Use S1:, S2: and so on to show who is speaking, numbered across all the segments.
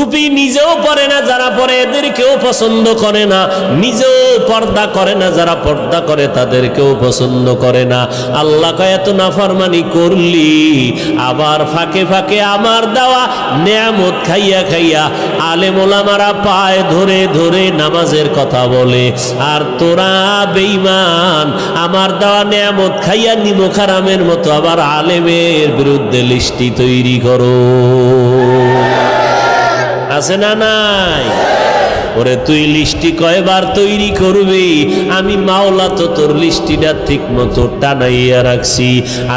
S1: টুপি নিজেও পরে না, যারা পরে এদেরকেও পছন্দ করে না, নিজেও পর্দা করে না, যারা পর্দা করে তাদেরকেও পছন্দ করে না। আল্লাহ কয় এত নাফরমানি করলি, আবার ফাঁকে ফাঁকে আমার দেওয়া নেয়ামত খাইয়া খাইয়া আলেম ওলামারা পায় ধরে ধরে নামাজের কথা বলে, আর তোরা বেঈমান আমার দেওয়া নেয়ামত খাইয়া নিমক হারামের মতো আবার আলেমের বিরুদ্ধে লিস্টি তৈরি করো। আছে না নাই? ওরে তুই লিস্টি কয়বার তৈরি করবি? আমি মাওলা তো তোর লিস্টিটা ঠিক মতো টানাইয়া রাখছি,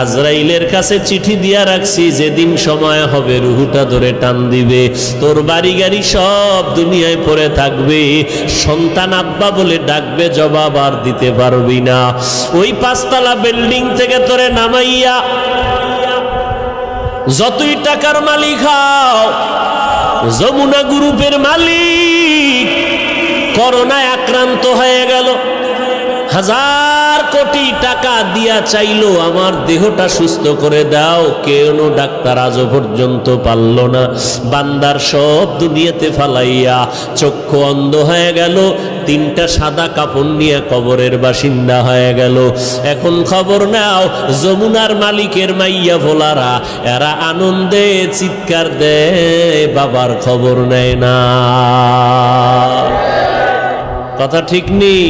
S1: আজরাইলের কাছে চিঠি দিয়া রাখছি, যেদিন সময় হবে রুহুটা ধরে টান দিবে, তোর বাড়ি গাড়ি সব দুনিয়ায় পড়ে থাকবে, সন্তান আব্বা বলে ডাকবে, জবাব আর দিতে পারবি না। ওই 5 তলা বিল্ডিং থেকে তোরে নামাইয়া যতই টাকার মালিক হও, যমুনা গ্রুপের মালিক করোনায় আক্রান্ত হয়ে গেল, 1000 কোটি টাকা দিয়া চাইলো আমার দেহটা সুস্থ করে দাও, কেন ডাক্তার আজও পর্যন্ত পারল না। বান্দার সব দুনিয়াতে ফালাইয়া চক্ষু অন্ধ হয়ে গেল, 3টা সাদা কাপড় নিয়ে কবরের বাসিন্দা হয়ে গেল। এখন খবর নাও, যমুনার মালিকের মাইয়া ভোলারা এরা আনন্দে চিৎকার দেয়, বাবার খবর নেয় না। কথা ঠিক নেই?